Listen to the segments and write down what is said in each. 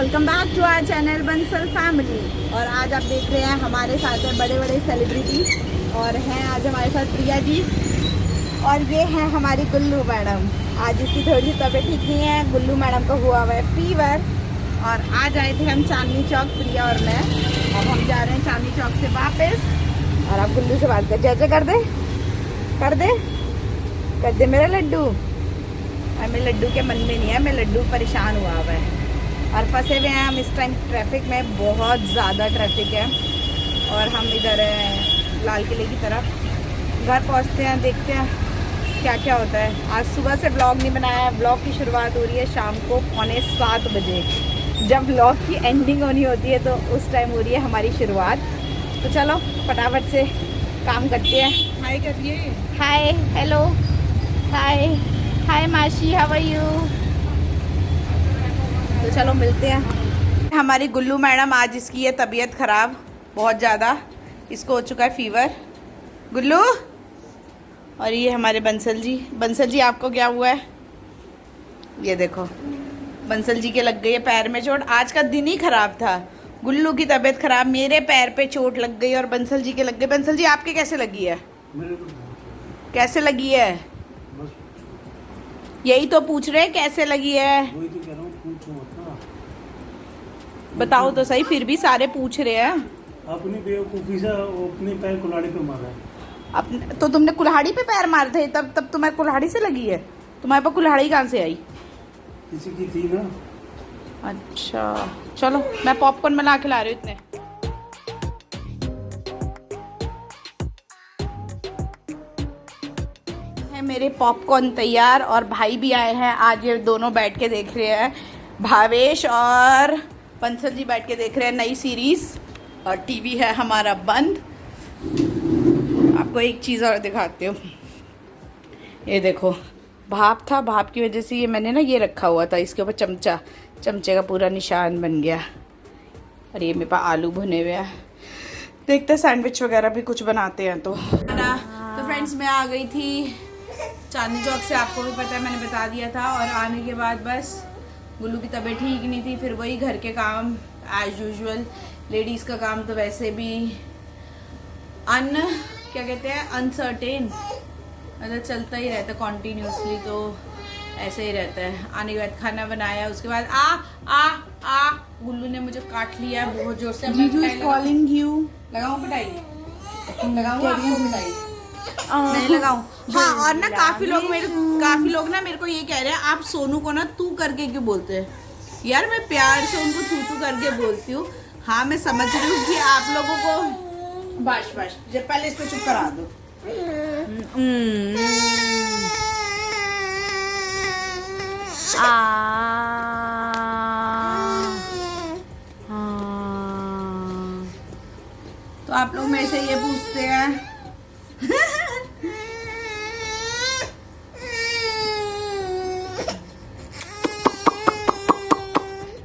Welcome back to our channel Bansal family. और आज आप देख रहे हैं हमारे साथ हैं बड़े बड़े सेलिब्रिटी और हैं आज हमारे साथ प्रिया जी और ये हैं हमारी गुल्लू मैडम। आज इसकी थोड़ी सी तबीयत ठीक नहीं है, गुल्लू मैडम को हुआ हुआ है फीवर। और आज आए थे हम चांदनी चौक, प्रिया और मैं। अब हम जा रहे हैं चांदनी चौक से वापस। और आप गुल्लू से बात कर, जैसे कर दे कर दे मेरा लड्डू। हमें लड्डू के मन में नहीं है, मैं लड्डू परेशान हुआ है और फंसे हुए हैं हम इस टाइम ट्रैफिक में। बहुत ज़्यादा ट्रैफिक है और हम इधर हैं लाल किले की तरफ। घर पहुंचते हैं, देखते हैं क्या क्या होता है। आज सुबह से ब्लॉग नहीं बनाया है। ब्लॉग की शुरुआत हो रही है शाम को 6:45 बजे। जब ब्लॉग की एंडिंग होनी होती है तो उस टाइम हो रही है हमारी शुरुआत। तो चलो फटाफट से काम करते हैं। हाय करिए। हाय, हेलो, हाय हाय माशी, हाउ आर यू। तो चलो मिलते हैं। हमारी गुल्लू मैडम, आज इसकी है तबीयत ख़राब बहुत ज़्यादा, इसको हो चुका है फीवर। गुल्लू, और ये हमारे बंसल जी। बंसल जी आपको क्या हुआ है? ये देखो, बंसल जी के लग गई है पैर में चोट। आज का दिन ही ख़राब था। गुल्लू की तबीयत ख़राब, मेरे पैर पे चोट लग गई और बंसल जी के लग गई। बंसल जी आपके कैसे लगी है? कैसे लगी है? यही तो पूछ रहे हैं कैसे लगी है। वही तो कह रहा हूँ, पूछो मत ना। बताओ तो सही, फिर भी सारे पूछ रहे हैं। अपनी बेवकूफ़ी से वो अपने पैर कुल्हाड़ी पे मारा है। अब तो तुमने कुल्हाड़ी पे पैर मारे थे, तब तुम्हें कुल्हाड़ी से लगी है? तुम्हारे पास कुल्हाड़ी कहाँ से आई? किसी की थी ना। अच्छा चलो, मैं पॉपकॉर्न बना के ला रही हूँ इतने। मेरे पॉपकॉर्न तैयार और भाई भी आए हैं। आज ये दोनों बैठ के देख रहे हैं, भावेश और बंसल जी बैठ के देख रहे हैं नई सीरीज। और टीवी है हमारा बंद। आपको एक चीज़ और दिखाती हूँ। ये देखो, भाप था, भाप की वजह से ये मैंने ना ये रखा हुआ था, इसके ऊपर चमचे का पूरा निशान बन गया। और ये मेरे पास आलू भुने हुए हैं। देखते हैं सैंडविच वगैरह भी कुछ बनाते हैं। तो फ्रेंड्स, मैं आ गई थी चांदनी चौक से, आपको भी पता है, मैंने बता दिया था। और आने के बाद बस गुल्लू की तबीयत ठीक नहीं थी, फिर वही घर के काम एज यूजुअल। लेडीज़ का काम तो वैसे भी क्या कहते हैं, अनसर्टेन, मतलब चलता ही रहता है कॉन्टीन्यूसली, तो ऐसे ही रहता है। आने के बाद खाना बनाया, उसके बाद आ गुल्लू ने मुझे काट लिया बहुत जोर से। जीजू इज कॉलिंग यू। लगाऊं पिटाई? लगाऊं आपको पिटाई? नहीं लगाऊं? हाँ। और ना काफी लोग ना मेरे को ये कह रहे हैं, आप सोनू को ना तू करके क्यों बोलते हैं? यार मैं प्यार से उनको तू करके बोलती हूँ। हाँ मैं समझ रही हूँ कि आप लोगों को बस जब पहले इसको चुप करा दो। तो आप लोग मेरे से ये पूछते हैं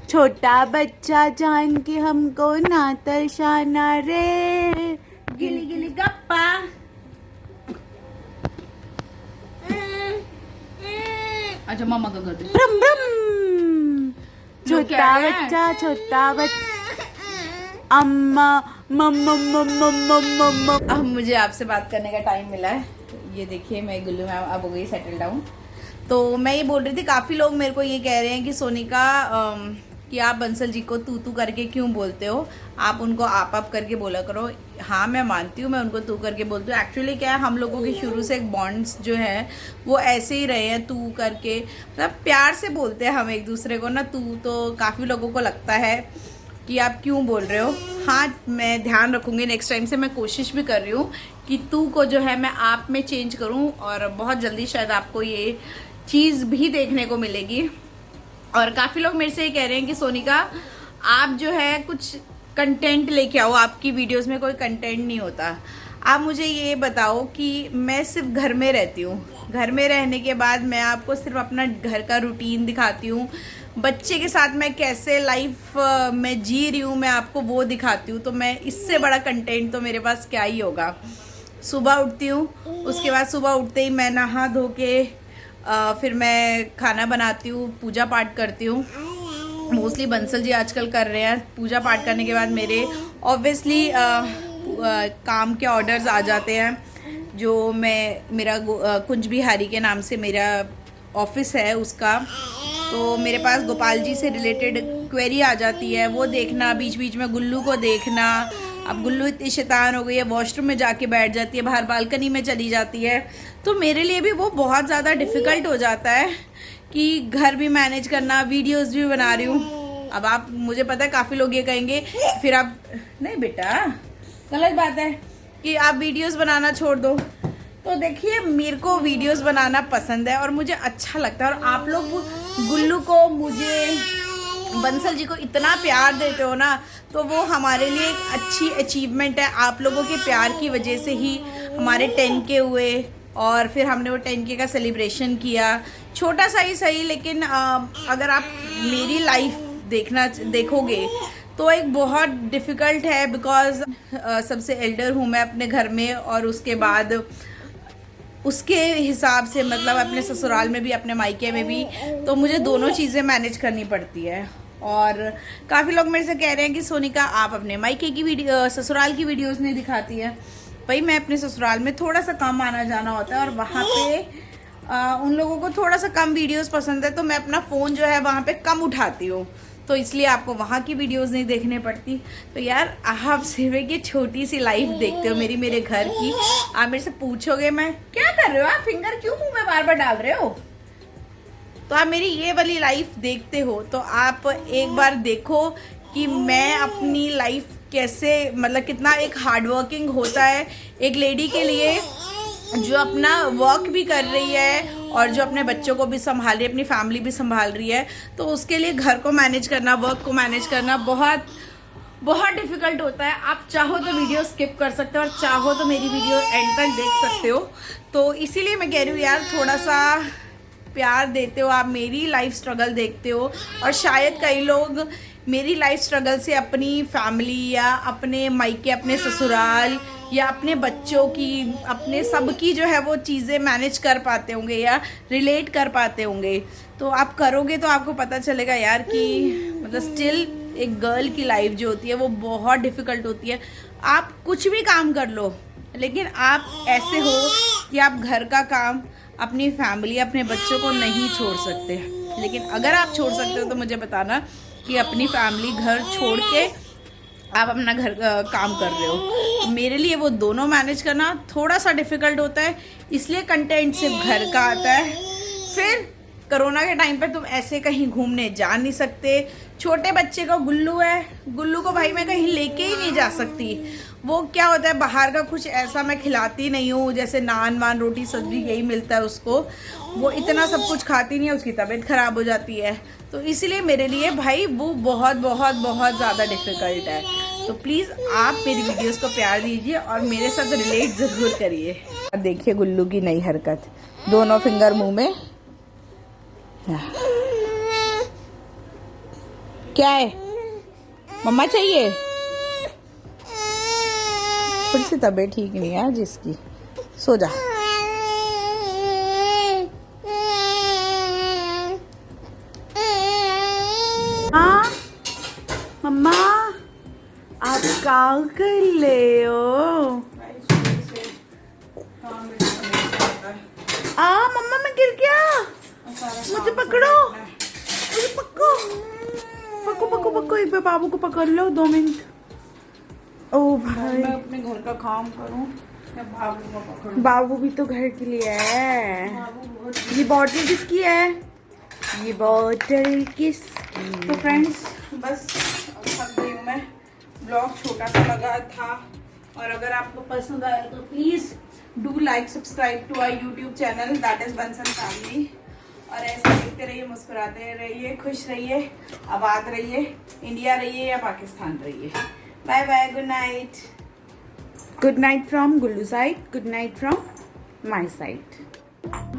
छोटा बच्चा जान के हमको ना तरसाना रे, गिली गिली गप्पा। अच्छा मामा का कर दे। ब्रम ब्रम। छोटा बच्चा अम्मा मम्मा। अब मुझे आपसे बात करने का टाइम मिला है। ये देखिए, मैं गुल्लू मैम अब हो गई सेटल डाउन। तो मैं ये बोल रही थी, काफ़ी लोग मेरे को ये कह रहे हैं कि सोनिका कि आप बंसल जी को तू करके क्यों बोलते हो, आप उनको आप करके बोला करो। हाँ मैं मानती हूँ, मैं उनको तू करके बोलती हूँ। एक्चुअली क्या है, हम लोगों के शुरू से एक बॉन्ड्स जो है वो ऐसे ही रहे हैं, तू करके, मतलब प्यार से बोलते हैं हम एक दूसरे को ना तू। तो काफ़ी लोगों को लगता है कि आप क्यों बोल रहे हो। हाँ मैं ध्यान रखूँगी, नेक्स्ट टाइम से मैं कोशिश भी कर रही हूँ कि तू को जो है मैं आप में चेंज करूँ। और बहुत जल्दी शायद आपको ये चीज़ भी देखने को मिलेगी। और काफ़ी लोग मेरे से ये कह रहे हैं कि सोनिका आप जो है कुछ कंटेंट लेके आओ, आपकी वीडियोस में कोई कंटेंट नहीं होता। आप मुझे ये बताओ कि मैं सिर्फ घर में रहती हूँ, घर में रहने के बाद मैं आपको सिर्फ अपना घर का रूटीन दिखाती हूँ, बच्चे के साथ मैं कैसे लाइफ में जी रही हूँ मैं आपको वो दिखाती हूँ। तो मैं इससे बड़ा कंटेंट तो मेरे पास क्या ही होगा। सुबह उठती हूँ, उसके बाद सुबह उठते ही मैं नहा धो के फिर मैं खाना बनाती हूँ, पूजा पाठ करती हूँ। मोस्टली बंसल जी आजकल कर रहे हैं। पूजा पाठ करने के बाद मेरे ऑब्वियसली काम के ऑर्डर्स आ जाते हैं, जो मेरा कुंज बिहारी के नाम से मेरा ऑफिस है उसका। तो मेरे पास गोपाल जी से रिलेटेड क्वेरी आ जाती है, वो देखना, बीच बीच में गुल्लू को देखना। अब गुल्लू इतनी शैतान हो गई है, वॉशरूम में जाके बैठ जाती है, बाहर बालकनी में चली जाती है। तो मेरे लिए भी वो बहुत ज़्यादा डिफ़िकल्ट हो जाता है कि घर भी मैनेज करना, वीडियोस भी बना रही हूँ। अब आप, मुझे पता है काफ़ी लोग ये कहेंगे फिर आप, नहीं बेटा गलत बात है कि आप वीडियोस बनाना छोड़ दो। तो देखिए, मेरे को वीडियोस बनाना पसंद है और मुझे अच्छा लगता है। और आप लोग गुल्लू को, मुझे, बंसल जी को इतना प्यार देते हो ना, तो वो हमारे लिए एक अच्छी अचीवमेंट है। आप लोगों के प्यार की वजह से ही हमारे 10K हुए और फिर हमने वो 10K का सेलिब्रेशन किया। छोटा सा ही सही, लेकिन अगर आप मेरी लाइफ देखोगे तो एक बहुत डिफ़िकल्ट है, बिकॉज सबसे एल्डर हूँ मैं अपने घर में, और उसके बाद उसके हिसाब से मतलब अपने ससुराल में भी, अपने मायके में भी, तो मुझे दोनों चीज़ें मैनेज करनी पड़ती है। और काफ़ी लोग मेरे से कह रहे हैं कि सोनिका आप अपने मायके की वीडियो, ससुराल की वीडियोस नहीं दिखाती है। भाई मैं अपने ससुराल में थोड़ा सा कम आना जाना होता है और वहाँ पे उन लोगों को थोड़ा सा कम वीडियोस पसंद है, तो मैं अपना फ़ोन जो है वहाँ पे कम उठाती हूँ, तो इसलिए आपको वहाँ की वीडियोस नहीं देखने पड़ती। तो यार आप सिर्फ एक छोटी सी लाइफ देखते हो मेरे घर की। आप मेरे से पूछोगे मैं क्या कर रहे हो, आप फिंगर क्यों मुंह में बार बार डाल रहे हो, तो आप मेरी ये वाली लाइफ देखते हो। तो आप एक बार देखो कि मैं अपनी लाइफ कैसे, मतलब कितना एक हार्डवर्किंग होता है एक लेडी के लिए, जो अपना वर्क भी कर रही है और जो अपने बच्चों को भी संभाल रही है, अपनी फैमिली भी संभाल रही है। तो उसके लिए घर को मैनेज करना, वर्क को मैनेज करना बहुत बहुत डिफिकल्ट होता है। आप चाहो तो वीडियो स्किप कर सकते हो और चाहो तो मेरी वीडियो एंड तक देख सकते हो। तो इसीलिए मैं कह रही हूँ यार, थोड़ा सा प्यार देते हो, आप मेरी लाइफ स्ट्रगल देखते हो। और शायद कई लोग मेरी लाइफ स्ट्रगल से अपनी फैमिली या अपने मायके, अपने ससुराल या अपने बच्चों की, अपने सब की जो है वो चीज़ें मैनेज कर पाते होंगे या रिलेट कर पाते होंगे। तो आप करोगे तो आपको पता चलेगा यार कि मतलब स्टिल एक गर्ल की लाइफ जो होती है वो बहुत डिफ़िकल्ट होती है। आप कुछ भी काम कर लो, लेकिन आप ऐसे हो कि आप घर का काम, अपनी फैमिली, अपने बच्चों को नहीं छोड़ सकते। लेकिन अगर आप छोड़ सकते हो तो मुझे बताना कि अपनी फैमिली, घर छोड़ के आप अपना घर काम कर रहे हो। मेरे लिए वो दोनों मैनेज करना थोड़ा सा डिफ़िकल्ट होता है, इसलिए कंटेंट सिर्फ घर का आता है। फिर कोरोना के टाइम पे तुम ऐसे कहीं घूमने जा नहीं सकते। छोटे बच्चे का गुल्लू है, गुल्लू को भाई मैं कहीं लेके ही नहीं जा सकती। वो क्या होता है, बाहर का कुछ ऐसा मैं खिलाती नहीं हूँ, जैसे नान वान, रोटी सब्जी यही मिलता है उसको। वो इतना सब कुछ खाती नहीं है, उसकी तबीयत ख़राब हो जाती है। तो इसलिए मेरे लिए भाई वो बहुत बहुत बहुत ज़्यादा डिफ़िकल्ट है। तो प्लीज़ आप मेरी वीडियोस को प्यार दीजिए और मेरे साथ रिलेट ज़रूर करिए। देखिए गुल्लू की नई हरकत, दोनों फिंगर मुंह में। क्या है, मम्मा चाहिए? थोड़ी सी तबीयत ठीक नहीं है आज इसकी, सो जा। हाँ मम्मा, आप क्या कर ले हो? मम्मा मैं गिर गया, मुझे पकड़ो, मुझे पकड़ो, पकड़ो पकड़ो पकड़ो, एक बार बाबू को पकड़ लो 2 मिनट। ओ भाई, मैं अपने घर का काम करूं या बाबू को पकड़ूं? बाबू भी तो घर के लिए है। ये बॉटल किसकी है? ये बॉटल किसकी? तो फ्रेंड्स बस थक गई हूँ मैं, ब्लॉग छोटा सा लगा था। और अगर आपको पसंद आया तो please do like, subscribe to our YouTube channel, that is Bansal family. और ऐसे देखते रहिए, मुस्कुराते रहिए, खुश रहिए, आबाद रहिए, इंडिया रहिए या पाकिस्तान रहिए। Bye bye, good night. Good night from Gullu side, good night from my side.